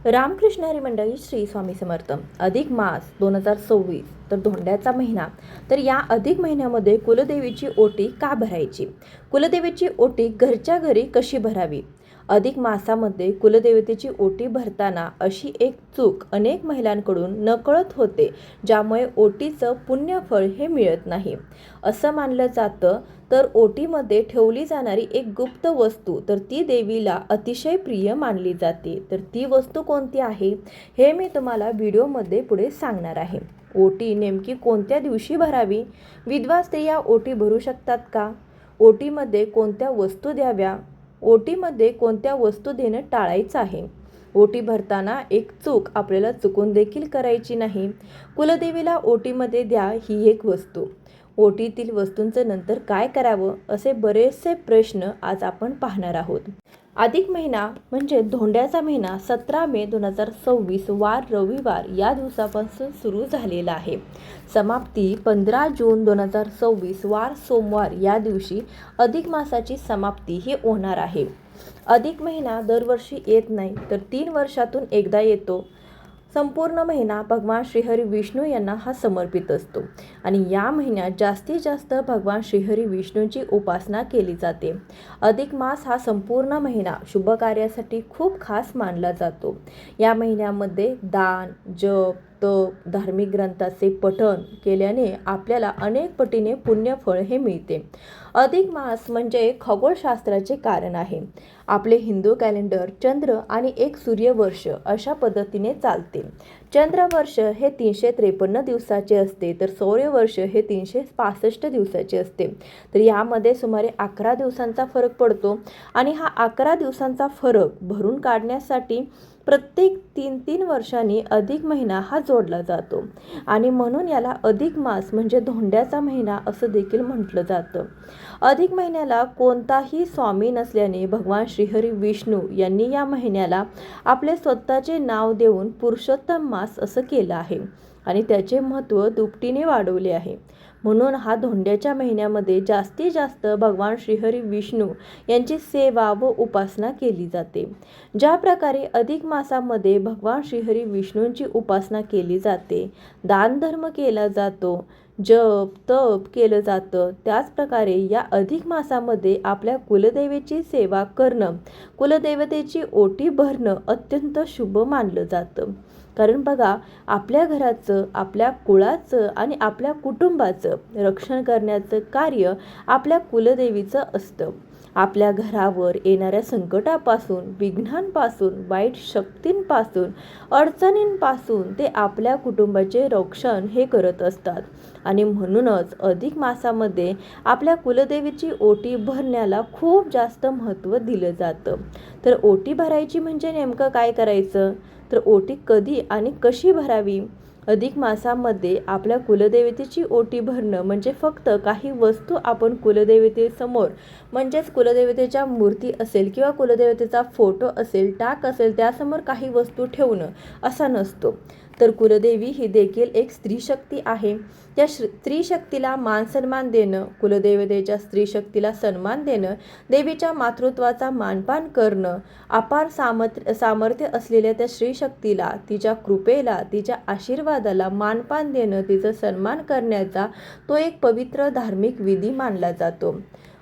रामकृष्ण हरी मंडळी, श्री स्वामी समर्थ. अधिक मास 2026 तर धोंड्याचा महिना. तर या अधिक महिन्यामध्ये कुलदेवीची ओटी का भरायची? कुलदेवीची ओटी घरच्या घरी कशी भरावी? अधिक मासामध्ये कुलदेवतेची ओटी भरताना अशी एक चूक अनेक महिलांकडून नकळत होते, ज्यामुळे ओटीचं पुण्यफळ हे मिळत नाही. असं मानलं जातं तर ओटीमध्ये ठेवली जाणारी एक गुप्त वस्तू तर ती देवीला अतिशय प्रिय मानली जाते. तर ती वस्तू कोणती आहे हे मी तुम्हाला व्हिडिओमध्ये पुढे सांगणार आहे. ओटी नेमकी कोणत्या दिवशी भरावी? विधवा स्त्रिया ओटी भरू शकतात का? ओटीमध्ये कोणत्या वस्तू द्याव्या? ओटीमध्ये कोणत्या वस्तू देणं टाळायचं आहे? ओटी भरताना एक चूक आपल्याला चुकून देखील करायची नाही. कुलदेवीला ओटीमध्ये द्या ही एक वस्तू. ओटीतील वस्तूंचं नंतर काय करावं, असे बरेचसे प्रश्न आज आपण पाहणार आहोत. अधिक महिना म्हणजे धोंड्याचा महिना 17 मे 2026 वार रविवार या दिवसापासून सुरू झालेला आहे. समाप्ती 15 जून 2026 वार सोमवार या दिवशी अधिक मासाची समाप्ती ही होणार आहे. अधिक महिना दरवर्षी येत नाही तर 3 वर्षातून एकदा येतो. संपूर्ण महिना भगवान श्रीहरी विष्णू यांना हा समर्पित असतो आणि या महिन्यात जास्तीत जास्त भगवान श्रीहरी विष्णूंची उपासना केली जाते. अधिक मास हा संपूर्ण महिना शुभ कार्यासाठी खूप खास मानला जातो. या महिन्यामध्ये दान, जप, तप, धार्मिक ग्रंथाचे पठण केल्याने आपल्याला अनेक पटीने पुण्यफळ हे मिळते. अधिक मास म्हणजे खगोलशास्त्राचे कारण आहे. आपले हिंदू कॅलेंडर चंद्र आणि एक सूर्यवर्ष अशा पद्धतीने चालते. चंद्रवर्ष हे 353 दिवसाचे असते तर सौरवर्ष हे 365 दिवसाचे असते. तर यामध्ये सुमारे 11 दिवसांचा फरक पडतो आणि हा 11 दिवसांचा फरक भरून काढण्यासाठी प्रत्येक 3-3 वर्षांनी अधिक महिना हा जोडला जातो आणि म्हणून याला अधिक मास म्हणजे धोंड्याचा महिना असं देखील म्हटलं जातं. अधिक महिन्याला कोणताही स्वामी नसल्याने भगवान श्रीहरी विष्णू यांनी या महिन्याला आपले स्वतःचे नाव देऊन पुरुषोत्तम मास असं केलं आहे आणि त्याचे महत्त्व दुपटीने वाढवले आहे. म्हणून हा धोंड्याच्या महिन्यामध्ये जास्तीत जास्त भगवान श्रीहरी विष्णू यांची सेवा व उपासना केली जाते. ज्या प्रकारे अधिक मासामध्ये भगवान श्रीहरी विष्णूंची उपासना केली जाते, दानधर्म केला जातो, जप तप केलं जातं, त्याच प्रकारे या अधिक मासामध्ये आपल्या कुलदेवीची सेवा करणं, कुलदेवतेची ओटी भरणं अत्यंत शुभ मानलं जातं. कारण बघा, आपल्या घराचं, आपल्या कुळाचं आणि आपल्या कुटुंबाचं रक्षण करण्याचं कार्य आपल्या कुलदेवीचं असतं. आपल्या घरावर येणाऱ्या संकटापासून, विघ्नांपासून, वाईट शक्तींपासून, अडचणींपासून ते आपल्या कुटुंबाचे रक्षण हे करत असतात आणि म्हणूनच अधिक मासामध्ये आपल्या कुलदेवीची ओटी भरण्याला खूप जास्त महत्त्व दिलं जातं. तर ओटी भरायची म्हणजे नेमकं काय करायचं? तर ओटी कधी आणि कशी भरावी? अधिक मासामध्ये आपल्या कुलदेवतेची ओटी भरणं म्हणजे फक्त काही वस्तू आपण कुलदेवतेसमोर म्हणजेच कुलदेवतेच्या मूर्ती असेल किंवा कुलदेवतेचा फोटो असेल, टाक असेल त्यासमोर काही वस्तू ठेवणं असा नसतो. तर कुलदेवी ही देखील एक स्त्री शक्ती आहे. त्या स्त्री शक्तीला मान सन्मान देणं, कुलदेवतेच्या स्त्री शक्तीला सन्मान देणं, देवीच्या मातृत्वाचा मानपान करणं, अपार सामर्थ्य असलेल्या त्या स्त्री शक्तीला, तिच्या कृपेला, तिच्या आशीर्वादाला मानपान देणं, तिचा सन्मान करण्याचा तो एक पवित्र धार्मिक विधी मानला जातो.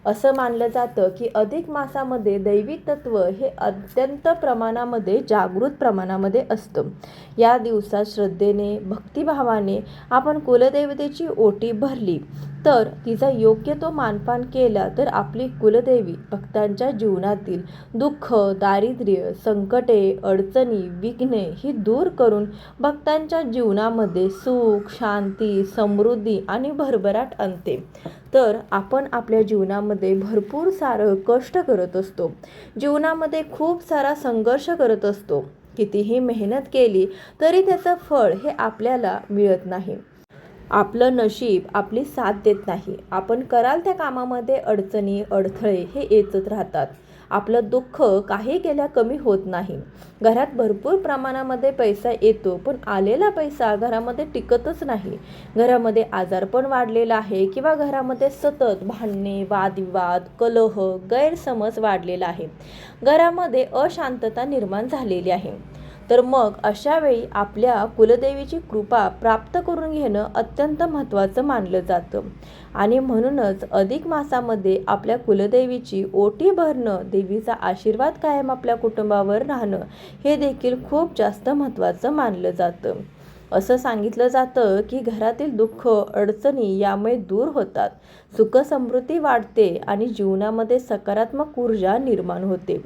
असं मानलं जातं की अधिक मासामध्ये दैवी तत्व हे अत्यंत प्रमाणामध्ये जागृत प्रमाणामध्ये असतं. या दिवसात श्रद्धेने, भक्तिभावाने आपण कुलदेवतेची ओटी भरली तर तिचा योग्य तो मानपान केला तर आपली कुलदेवी भक्तांच्या जीवनातील दुःख, दारिद्र्य, संकटे, अडचणी, विघ्ने ही दूर करून भक्तांच्या जीवनामध्ये सुख, शांती, समृद्धी आणि भरभराट आणते. तर आपण आपल्या जीवनामध्ये भरपूर सारं कष्ट करत असतो, जीवनामध्ये खूप सारा संघर्ष करत असतो. कितीही मेहनत केली तरी त्याचं फळ हे आपल्याला मिळत नाही. आपलं नशीब आपली साथ देत नाही. आपण कराल त्या कामामध्ये अडचणी, अडथळे हे येतच राहतात. आपलं दुःख काही केल्या कमी होत नाही. घरात भरपूर प्रमाणामध्ये पैसा येतो पण आलेला पैसा घरामध्ये टिकतच नाही. घरामध्ये आजारपण वाढलेला आहे किंवा घरामध्ये सतत भांडणे, वादविवाद, कलह, गैरसमज वाढलेला आहे. घरामध्ये अशांतता निर्माण झालेली आहे. तर मग अशा वेळी आपल्या कुलदेवीची कृपा प्राप्त करून घेणं अत्यंत महत्त्वाचं मानलं जातं. आणि म्हणूनच अधिक मासामध्ये आपल्या कुलदेवीची ओटी भरणं, देवीचा आशीर्वाद कायम आपल्या कुटुंबावर राहणं हे देखील खूप जास्त महत्त्वाचं मानलं जातं. असं सांगितलं जातं की घरातील दुःख, अडचणी यामुळे दूर होतात, सुखसमृद्धी वाढते आणि जीवनामध्ये सकारात्मक ऊर्जा निर्माण होते.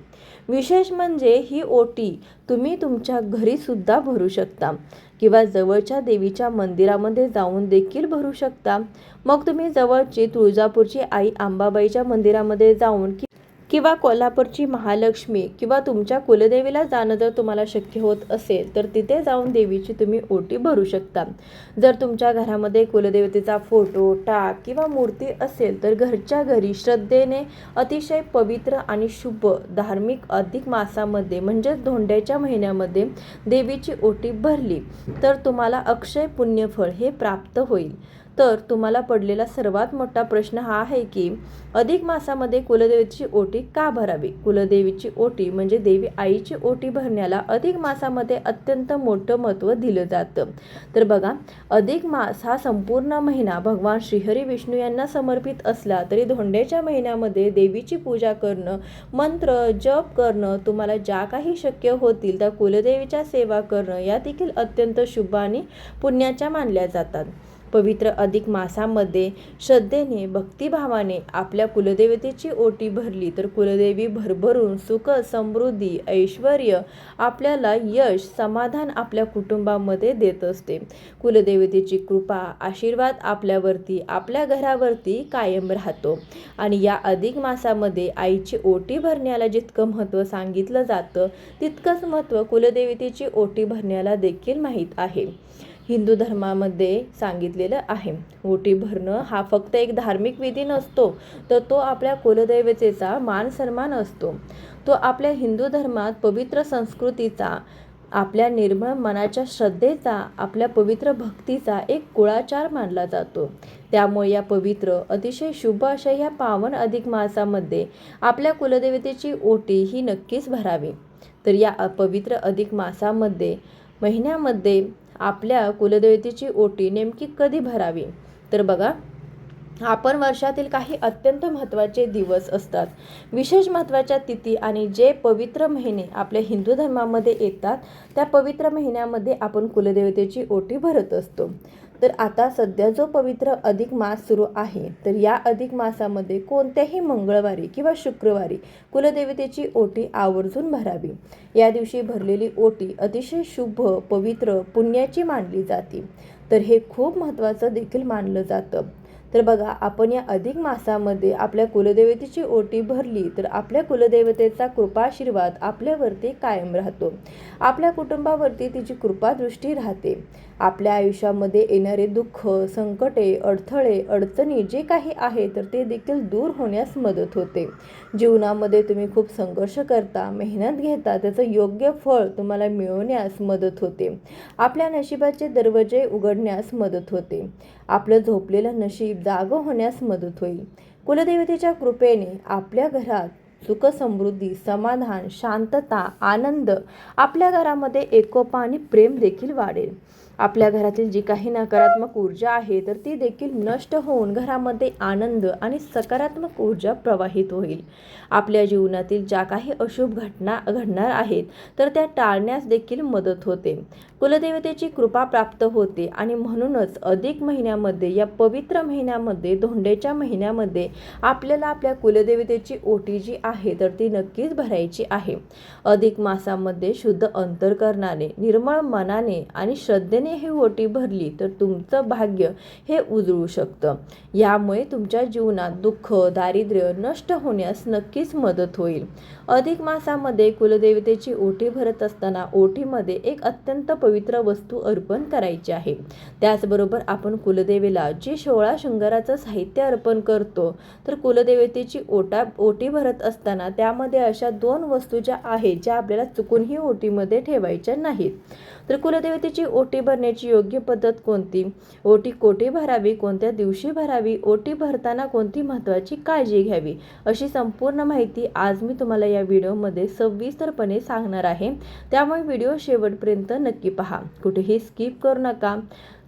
विशेष म्हणजे ही ओटी तुम्ही तुमच्या घरीसुद्धा भरू शकता किंवा जवळच्या देवीच्या मंदिरामध्ये जाऊन देखील भरू शकता. मग तुम्ही जवळची तुळजापूरची आई अंबाबाईच्या मंदिरामध्ये जाऊन किंवा कोल्हापूरची महालक्ष्मी किंवा तुमच्या कुलदेवीला जाणं जर तुम्हाला शक्य होत असेल तर तिथे जाऊन देवीची तुम्ही ओटी भरू शकता. जर तुमच्या घरामध्ये कुलदेवतेचा फोटो, टाक किंवा मूर्ती असेल तर घरच्या घरी श्रद्धेने अतिशय पवित्र आणि शुभ धार्मिक अधिक मासामध्ये म्हणजेच धोंड्याच्या महिन्यामध्ये देवीची ओटी भरली तर तुम्हाला अक्षय पुण्यफळ हे प्राप्त होईल. तर तुम्हाला पडलेला सर्वात मोठा प्रश्न हा आहे की अधिक मासामध्ये कुलदेवीची ओटी का भरावी? कुलदेवीची ओटी म्हणजे देवी आईची ओटी भरण्याला अधिक मासामध्ये अत्यंत मोठं महत्त्व दिलं जातं. तर बघा, अधिक मास हा संपूर्ण महिना भगवान श्रीहरी विष्णू यांना समर्पित असला तरी धोंड्याच्या महिन्यामध्ये देवीची पूजा करणं, मंत्र जप करणं, तुम्हाला ज्या काही शक्य होतील त्या कुलदेवीच्या सेवा करणं या देखील अत्यंत शुभ आणि पुण्याच्या मानल्या जातात. पवित्र अधिक मासामध्ये श्रद्धेने, भक्तिभावाने आपल्या कुलदेवतेची ओटी भरली तर कुलदेवी भरभरून सुख, समृद्धी, ऐश्वर, आपल्याला यश, समाधान आपल्या कुटुंबामध्ये देत असते. कुलदेवतेची कृपा, आशीर्वाद आपल्यावरती, आपल्या घरावरती कायम राहतो. आणि या अधिक मासामध्ये आईची ओटी भरण्याला जितकं महत्त्व सांगितलं जातं तितकंच महत्त्व कुलदेवतेची ओटी भरण्याला देखील माहीत आहे. हिंदू धर्मामध्ये सांगितलेलं आहे, ओटी भरणं हा फक्त एक धार्मिक विधी नसतो, तर तो आपल्या कुलदैवतेचा मान सन्मान असतो. तो आपल्या हिंदू धर्मात पवित्र संस्कृतीचा, आपल्या निर्मळ मनाच्या श्रद्धेचा, आपल्या पवित्र भक्तीचा एक कुळाचार मानला जातो. त्यामुळे या पवित्र अतिशय शुभ अशा या पावन अधिक मासामध्ये आपल्या कुलदेवतेची ओटी ही नक्कीच भरावी. तर या पवित्र अधिक महिन्यामध्ये आपल्या कुलदेवतेची ओटी नेमकी कधी भरावी? तर बघा, आपण वर्षातील काही अत्यंत महत्त्वाचे दिवस असतात, विशेष महत्त्वाच्या तिथी आणि जे पवित्र महिने आपल्या हिंदू धर्मामध्ये येतात त्या पवित्र महिन्यामध्ये आपण कुलदेवतेची ओटी भरत असतो. तर आता सध्या जो पवित्र अधिक मास सुरू आहे तर या अधिक मासामध्ये कोणत्याही मंगळवारी किंवा शुक्रवारी कुलदेवतेची ओटी आवर्जून भरावी. या दिवशी भरलेली ओटी अतिशय शुभ, पवित्र, पुण्याची मानली जाते. तर हे खूप महत्त्वाचं देखील मानलं जातं. तर बघा, आपण या अधिक मासामध्ये आपल्या कुलदेवतेची ओटी भरली तर आपल्या कुलदेवतेचा कृपाशीर्वाद आपल्यावरती कायम राहतो. आपल्या कुटुंबावरती तिची कृपादृष्टी राहते. आपल्या आयुष्यामध्ये येणारे दुःख, संकटे, अडथळे, अडचणी जे काही आहे तर ते देखील दूर होण्यास मदत होते. जीवनामध्ये तुम्ही खूप संघर्ष करता, मेहनत घेता, त्याचं योग्य फळ तुम्हाला मिळवण्यास मदत होते. आपल्या नशिबाचे दरवाजे उघडण्यास मदत होते. आपलं झोपलेलं नशीब जागं होण्यास मदत होईल. कुलदेवतेच्या कृपेने आपल्या घरात सुख, समृद्धी, समाधान, शांतता, आनंद, आपल्या घरामध्ये एकोपा आणि प्रेम देखील वाढेल. आपल्या घरातील जी काही नकारात्मक ऊर्जा आहे तर ती देखील नष्ट होऊन घरामध्ये आनंद आणि सकारात्मक ऊर्जा प्रवाहित होईल. आपल्या जीवनातील ज्या काही अशुभ घटना घडणार आहेत तर त्या टाळण्यास देखील मदत होते. कुलदेवतेची कृपा प्राप्त होते आणि म्हणूनच अधिक महिन्यामध्ये, या पवित्र महिन्यामध्ये, धोंड्याच्या महिन्यामध्ये आपल्याला आपल्या कुलदेवतेची ओटी जी आहे तर ती नक्कीच भरायची आहे. अधिक मासामध्ये शुद्ध अंतःकरणाने, निर्मळ मनाने आणि श्रद्धेने ही ओटी भरली तर तुमचं भाग्य हे उजळू शकतं. यामुळे तुमच्या जीवनात दुःख, दारिद्र्य नष्ट होण्यास नक्कीच मदत होईल. अधिक मासामध्ये कुलदेवतेची ओटी भरत असताना ओटीमध्ये एक अत्यंत पवित्र वस्तू अर्पण करायची आहे. त्याचबरोबर आपण कुलदेवीला जे 16 शृंगाराचं साहित्य अर्पण करतो तर कुलदेवतेची ओटी भरत असताना त्यामध्ये अशा 2 वस्तू ज्या आहेत ज्या आपल्याला चुकूनही ओटीमध्ये ठेवायच्या नाहीत. तर कुलदेवतेची ओटी भरण्याची योग्य पद्धत कोणती? ओटी कोठे भरावी, कोणत्या दिवशी भरावी, ओटी भरताना कोणती महत्त्वाची काळजी घ्यावी, अशी संपूर्ण माहिती आज मी तुम्हाला या या व्हिडिओमध्ये सविस्तरपणे सांगणार आहे, त्यामुळे व्हिडिओ शेवटपर्यंत नक्की पहा, कुठेही स्किप करू नका.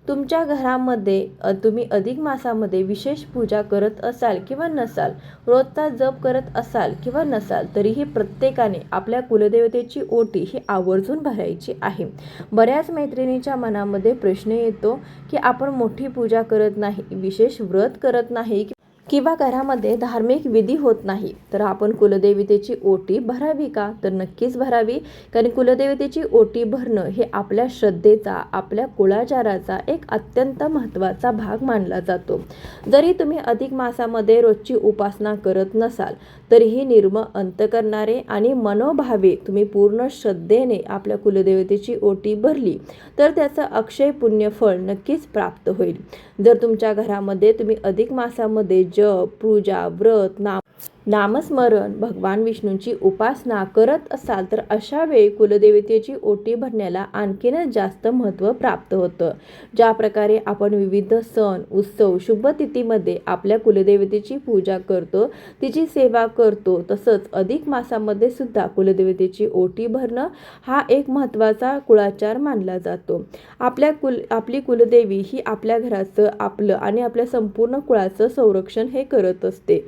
तुमच्या घरामध्ये तुम्ही अधिक मासामध्ये विशेष पूजा करत असाल किंवा नसाल, रोजचा जप करत असाल किंवा नसाल, तरीही प्रत्येकाने आपल्या कुलदेवतेची ओटी ही आवर्जून भरायची आहे. बऱ्याच मैत्रिणींच्या मनामध्ये प्रश्न येतो की आपण मोठी पूजा करत नाही, विशेष व्रत करत नाही किंवा घरामध्ये धार्मिक विधी होत नाही, तर आपण कुलदेवतेची ओटी भरावी का? तर नक्कीच भरावी, कारण कुलदेवतेची ओटी भरणं हे आपल्या श्रद्धेचा, आपल्या कुळाचाराचा एक अत्यंत महत्त्वाचा भाग मानला जातो. जरी तुम्ही अधिक मासामध्ये रोजची उपासना करत नसाल, तरीही निर्मळ अंतकरणाने आणि मनोभावे तुम्ही पूर्ण श्रद्धेने आपल्या कुलदेवतेची ओटी भरली तर त्याचं अक्षय पुण्य फळ नक्कीच प्राप्त होईल. जर तुमच्या घरामध्ये तुम्ही अधिक मासामध्ये जप, पूजा, व्रत, नामस्मरण, भगवान विष्णूंची उपासना करत असाल, तर अशा वेळी कुलदेवतेची ओटी भरण्याला आणखीनच जास्त महत्त्व प्राप्त होतं. ज्या प्रकारे आपण विविध सण, उत्सव, शुभतिथीमध्ये आपल्या कुलदेवतेची पूजा करतो, तिची सेवा करतो, तसंच अधिक मासामध्ये सुद्धा कुलदेवतेची ओटी भरणं हा एक महत्त्वाचा कुळाचार मानला जातो. आपली कुलदेवी ही आपल्या घराचं, आपलं आणि आपल्या संपूर्ण कुळाचं संरक्षण हे करत असते.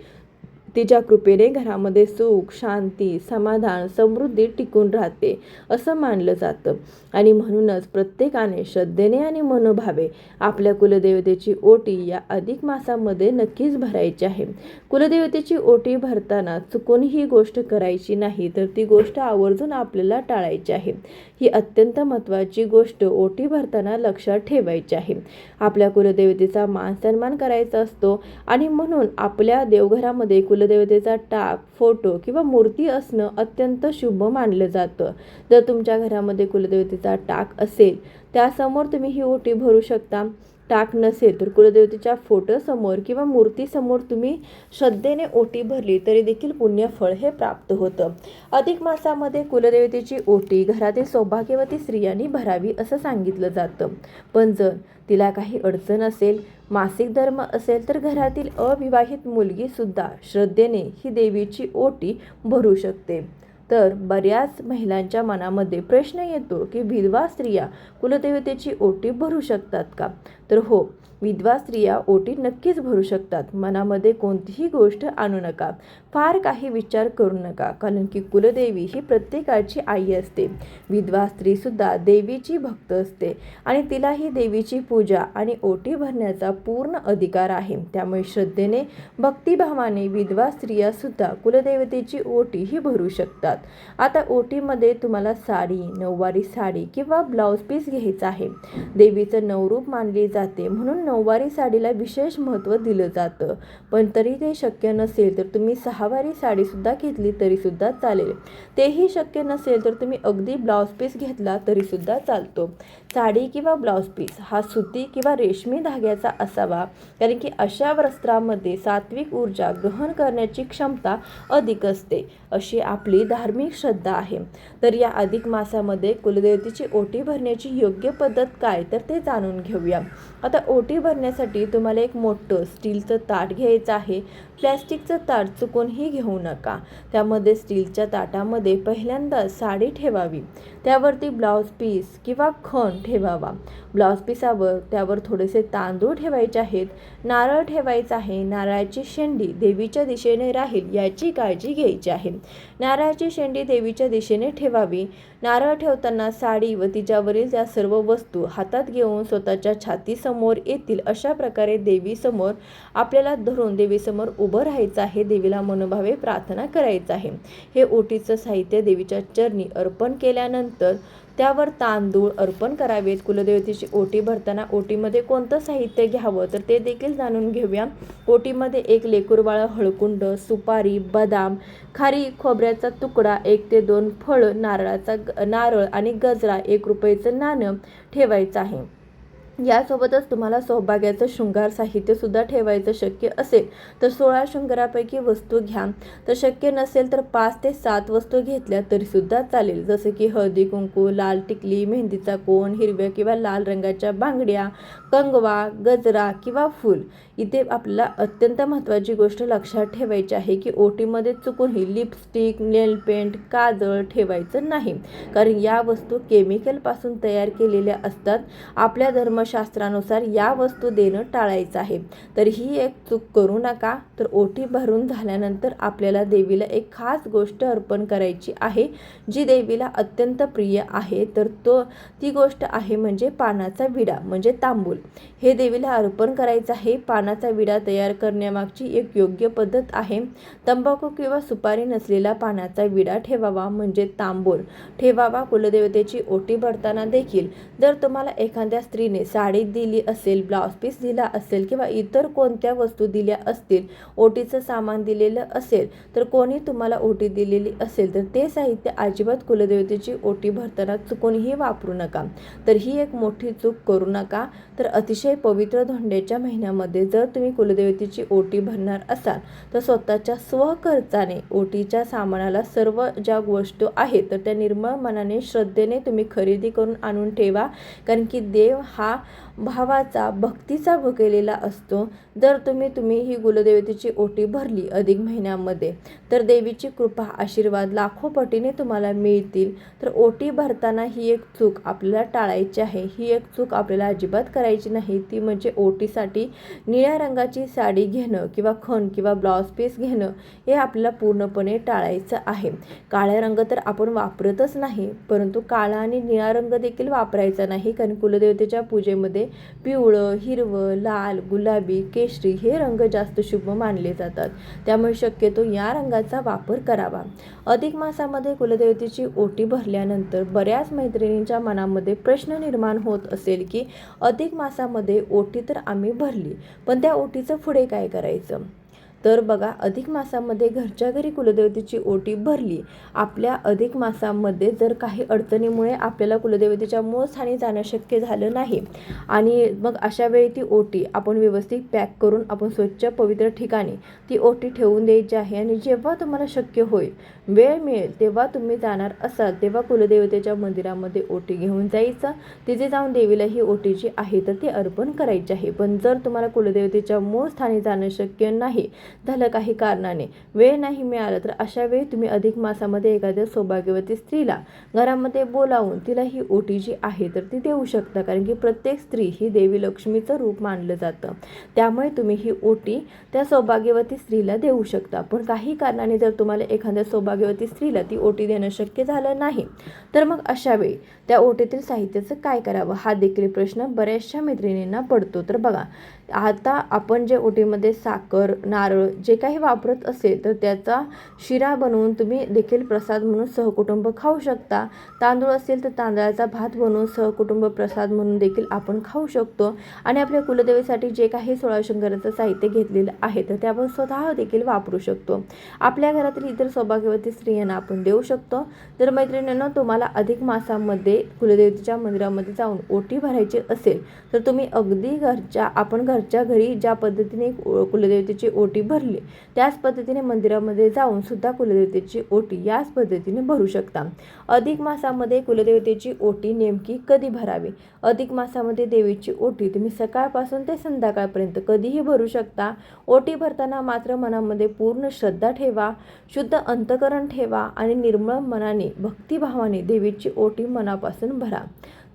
तिच्या कृपेने घरामध्ये सुख, शांती, समाधान, समृद्धी टिकून राहते असं मानलं जातं. आणि म्हणूनच प्रत्येकाने श्रद्धेने आणि मनोभावे आपल्या कुलदेवतेची ओटी या अधिक मासामध्ये नक्कीच भरायची आहे. कुलदेवतेची ओटी भरताना चुकून ही गोष्ट करायची नाही, तर ती गोष्ट आवर्जून आपल्याला टाळायची आहे. ही अत्यंत महत्त्वाची गोष्ट ओटी भरताना लक्षात ठेवायची आहे. आपल्या कुलदेवतेचा मान सन्मान करायचा असतो आणि म्हणून आपल्या देवघरामध्ये कुलदेवतेचा टाक, फोटो किंवा मूर्ती असणं अत्यंत शुभ मानलं जातं. जर तुमच्या घरामध्ये कुलदेवतेचा टाक असेल, त्यासमोर तुम्ही ही ओटी भरू शकता. टाक नसेल तर कुलदेवतेच्या फोटोसमोर किंवा मूर्तीसमोर तुम्ही श्रद्धेने ओटी भरली तरी देखील पुण्यफळ हे प्राप्त होतं. अधिक मासामध्ये कुलदेवतेची ओटी घरातील सौभाग्यवती स्त्रियांनी भरावी असं सांगितलं जातं. पण जर तिला काही अडचण असेल, मासिक धर्म असेल, तर घरातील अविवाहित मुलगी सुद्धा श्रद्धेने ही देवीची ओटी भरू शकते. तर बऱ्याच महिलांच्या मनामध्ये प्रश्न येतो की विधवा स्त्रिया कुलदेवतेची ओटी भरू शकतात का? तर हो, विधवा स्त्रिया ओटी नक्कीच भरू शकतात. मनामध्ये कोणतीही गोष्ट आणू नका, फार काही विचार करू नका, कारण की कुलदेवी ही प्रत्येकाची आई असते. विधवा स्त्रीसुद्धा देवीची भक्त असते आणि तिलाही देवीची पूजा आणि ओटी भरण्याचा पूर्ण अधिकार आहे. त्यामुळे श्रद्धेने, भक्तिभावाने विधवा स्त्रियासुद्धा कुलदेवतेची ओटी ही भरू शकतात. आता ओटीमध्ये तुम्हाला साडी, नऊवारी साडी किंवा ब्लाऊज पीस घ्यायचा आहे. देवीचं नवरूप मानली जाते, म्हणून नऊवारी साडीला विशेष महत्त्व दिलं जातं. पण तरी ते शक्य नसेल तर तुम्ही सहावारी साडीसुद्धा घेतली तरीसुद्धा चालेल. तेही शक्य नसेल तर तुम्ही अगदी ब्लाऊज पीस घेतला तरीसुद्धा चालतो. साडी किंवा ब्लाऊज पीस हा सुती किंवा रेशमी धाग्याचा असावा, कारण की अशा वस्त्रामध्ये सात्विक ऊर्जा ग्रहण करण्याची क्षमता अधिक असते, अशी आपली धार्मिक श्रद्धा आहे. तर या अधिक मासामध्ये कुलदेवतेची ओटी भरण्याची योग्य पद्धत काय, तर ते जाणून घेऊया. आता ओटी भरण्यासाठी तुम्हाला एक मोठं स्टीलचं ताट घ्यायचं आहे. प्लॅस्टिकचं ताट चुकूनही घेऊ नका. त्यामध्ये स्टीलच्या ताटामध्ये पहिल्यांदा साडी ठेवावी, त्यावरती ब्लाऊज पीस किंवा खण ठेवावा. ब्लाऊज पीसावर त्यावर थोडेसे तांदूळ ठेवायचे आहेत. नारळ ठेवायचा आहे. नारळाची शेंडी देवीच्या दिशेने राहील याची काळजी घ्यायची आहे. नारळाची शेंडी देवीच्या दिशेने ठेवावी. नारळ ठेवताना साडी व तिच्यावरील त्या सर्व वस्तू हातात घेऊन स्वतःच्या छातीसमोर येतील अशा प्रकारे देवीसमोर आपल्याला धरून देवीसमोर उभं राहायचं आहे. देवीला मनोभावे प्रार्थना करायचं आहे. हे ओटीचं साहित्य देवीच्या चरणी अर्पण केल्यानंतर त्यावर तांदूळ अर्पण करावेत. कुलदेवतेची ओटी भरताना ओटीमध्ये कोणतं साहित्य घ्यावं तर ते देखील जाणून घेऊया. ओटीमध्ये एक लेकूरबाळ हळकुंड, सुपारी, बदाम, खारी खोबऱ्याचा तुकडा, 1 ते 2 फळं, नारळ आणि गजरा, 1 रुपयाचं नाणं ठेवायचं आहे. यासोबतच तुम्हाला सौभाग्याचं शृंगार साहित्यसुद्धा ठेवायचं शक्य असेल तर 16 शृंगारापैकी वस्तू घ्या. तर शक्य नसेल तर 5 ते 7 वस्तू घेतल्या तरीसुद्धा चालेल. जसं की हळदी कुंकू, लाल टिकली, मेहंदीचा कोन, हिरव्या किंवा लाल रंगाच्या बांगड्या, कंगवा, गजरा किंवा फूल. इथे आपल्याला अत्यंत महत्त्वाची गोष्ट लक्षात ठेवायची आहे की ओटीमध्ये चुकूनही लिपस्टिक, नेल पेंट, काजळ ठेवायचं नाही, कारण या वस्तू केमिकलपासून तयार केलेल्या असतात. आपल्या धर्मशास्त्रानुसार या वस्तू देणं टाळायचं आहे. तर ही एक चूक करू नका. तर ओटी भरून झाल्यानंतर आपल्याला देवीला एक खास गोष्ट अर्पण करायची आहे, जी देवीला अत्यंत प्रिय आहे. तर ती गोष्ट आहे म्हणजे पानाचा विडा म्हणजे तांबूल. हे देवीला अर्पण करायचं आहे. पानाचा विडा तयार करण्यामागची एक योग्य पद्धत आहे. तंबाखू किंवा सुपारी नसलेला पानाचा विडा ठेवावा म्हणजे तांबूल ठेवावा. कुलदेवतेची ओटी भरताना देखील जर तुम्हाला एखाद्या स्त्रीने साडी दिली असेल, ब्लाउज पीस दिला असेल किंवा इतर कोणत्या वस्तू दिल्या असतील, ओटीचं सामान दिलेलं असेल, तर कोणी तुम्हाला ओटी दिलेली असेल तर ते साहित्य अजिबात कुलदेवतेची ओटी भरताना चुकूनही वापरू नका. तर ही एक मोठी चूक करू नका. तर अतिशय पवित्र धोंड्याच्या महिन्यामध्ये जर तुम्ही कुलदेवतेची ओटी भरणार असाल तर स्वतःच्या स्वखर्चाने ओटीच्या सामानाला सर्व ज्या गोष्टी आहेत तर त्या निर्मळ मनाने श्रद्धेने तुम्ही खरेदी करून आणून ठेवा, कारण की देव हा भावाचा भक्तीचा भुकेलेला असतो. जर तुम्ही ही कुलदेवतेची ओटी भरली अधिक महिन्यामध्ये तर देवीची कृपा आशीर्वाद लाखो पटीने तुम्हाला मिळतील. तर ओटी भरताना ही एक चूक आपल्याला टाळायची आहे. ही एक चूक आपल्याला अजिबात करायची नाही. ती म्हणजे ओटीसाठी निळ्या रंगाची साडी घेणं किंवा खण किंवा ब्लाउज पीस घेणं हे आपल्याला पूर्णपणे टाळायचं आहे. काळा रंग तर आपण वापरतच नाही, परंतु काळा आणि निळा रंग देखील वापरायचा नाही, कारण कुलदेवतेच्या पूजेमध्ये पिवळं, हिरवं, लाल, गुलाबी, केशरी हे रंग जास्त शुभ मानले जातात. त्यामुळे शक्यतो या रंगाचा वापर करावा. अधिक मासामध्ये कुलदेवतेची ओटी भरल्यानंतर बऱ्याच मैत्रिणींच्या मनामध्ये प्रश्न निर्माण होत असेल की अधिक मासामध्ये ओटी तर आम्ही भरली, पण त्या ओटीचं पुढे काय करायचं. तर बघा, अधिक मासामध्ये घरच्या घरी कुलदेवतेची ओटी भरली. आपल्या अधिक मासामध्ये जर काही अडचणीमुळे आपल्याला कुलदेवतेच्या मूळ स्थानी जाणं शक्य झालं नाही आणि मग अशा वेळी ती ओटी आपण व्यवस्थित पॅक करून आपण स्वच्छ पवित्र ठिकाणी ती ओटी ठेवून द्यायची आहे. आणि जेव्हा तुम्हाला शक्य होईल, वेळ मिळेल तेव्हा तुम्ही जाणार असाल तेव्हा कुलदेवतेच्या मंदिरामध्ये ओटी घेऊन जायचं. तिथे जाऊन देवीला ही ओटी जी आहे तर ती अर्पण करायची आहे. पण जर तुम्हाला कुलदेवतेच्या मूळ स्थानी जाणं शक्य नाही झालं, काही कारणाने वेळ नाही मिळाला, तर अशा वेळी तुम्ही अधिक मासामध्ये एखाद्या सौभाग्यवती स्त्रीला घरामध्ये बोलावून तिला ही ओटी जी आहे तर ती देऊ शकता, कारण की प्रत्येक स्त्री ही देवी लक्ष्मीचं रूप मानलं जातं. त्यामुळे तुम्ही ही ओटी त्या सौभाग्यवती स्त्रीला देऊ शकता. पण काही कारणाने जर तुम्हाला एखाद्या सौभाग्यवती स्त्रीला ती ओटी देणं शक्य झालं नाही तर मग अशा वेळी त्या ओटीतील साहित्याचं काय करावं हा देखील प्रश्न बऱ्याचशा मैत्रिणींना पडतो. तर बघा, आता आपण जे ओटीमध्ये साखर, नारळ जे काही वापरत असेल तर त्याचा शिरा बनवून तुम्ही देखील प्रसाद म्हणून सहकुटुंब खाऊ शकता. तांदूळ असेल तर तांदळाचा भात बनवून सहकुटुंब प्रसाद म्हणून देखील आपण खाऊ शकतो. आणि आपल्या कुलदेवीसाठी जे काही 16 शृंगाराचं साहित्य घेतलेलं आहे तर ते आपण स्वतः देखील वापरू शकतो. आपल्या घरातील इतर सौभाग्यवती स्त्रियांना आपण देऊ शकतो. जर मैत्रिणींनो तुम्हाला अधिक मासामध्ये कुलदेवतेच्या मंदिरामध्ये जाऊन ओटी भरायची असेल तर तुम्ही अगदी आपण घरच्या घरी ज्या पद्धतीने कुलदेवतेची ओटी भरली त्याच पद्धतीने मंदिरामध्ये जाऊन सुद्धा कुलदेवतेची ओटी याच पद्धतीने भरू शकता. अधिक मासामध्ये कुलदेवतेची ओटी नेमकी कधी भरावी. अधिक मासामध्ये देवीची ओटी तुम्ही सकाळपासून ते संध्याकाळपर्यंत कधीही भरू शकता. ओटी भरताना मात्र मनामध्ये पूर्ण श्रद्धा ठेवा, शुद्ध अंतकरण ठेवा आणि निर्मळ मनाने भक्तिभावाने देवीची ओटी मनापासून भरा.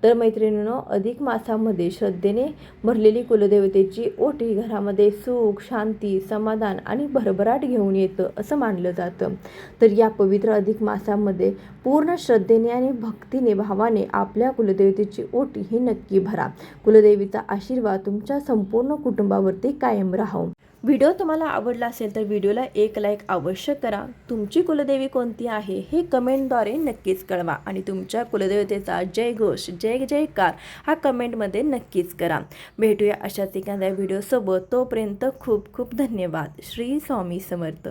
तर मैत्रिणींनो, अधिक मासामध्ये श्रद्धेने भरलेली कुलदेवतेची ओटी घरामध्ये सुख, शांती, समाधान आणि भरभराट घेऊन येतं असं मानलं जातं. तर या पवित्र अधिक मासामध्ये पूर्ण श्रद्धेने आणि भक्तीने भावाने आपल्या कुलदेवतेची ओटी ही नक्की भरा. कुलदेवीचा आशीर्वाद तुमच्या संपूर्ण कुटुंबावरती कायम राहो. व्हिडिओ तुम्हाला आवडला असेल तर व्हिडिओला एक लाईक अवश्य करा. तुमची कुलदेवी कोणती आहे हे कमेंटद्वारे नक्कीच कळवा आणि तुमच्या कुलदेवतेचा जय घोष, जय जयकार हा कमेंटमध्ये नक्कीच करा. भेटूया अशाच एखाद्या व्हिडिओसोबत. तोपर्यंत खूप खूप धन्यवाद. श्री स्वामी समर्थ.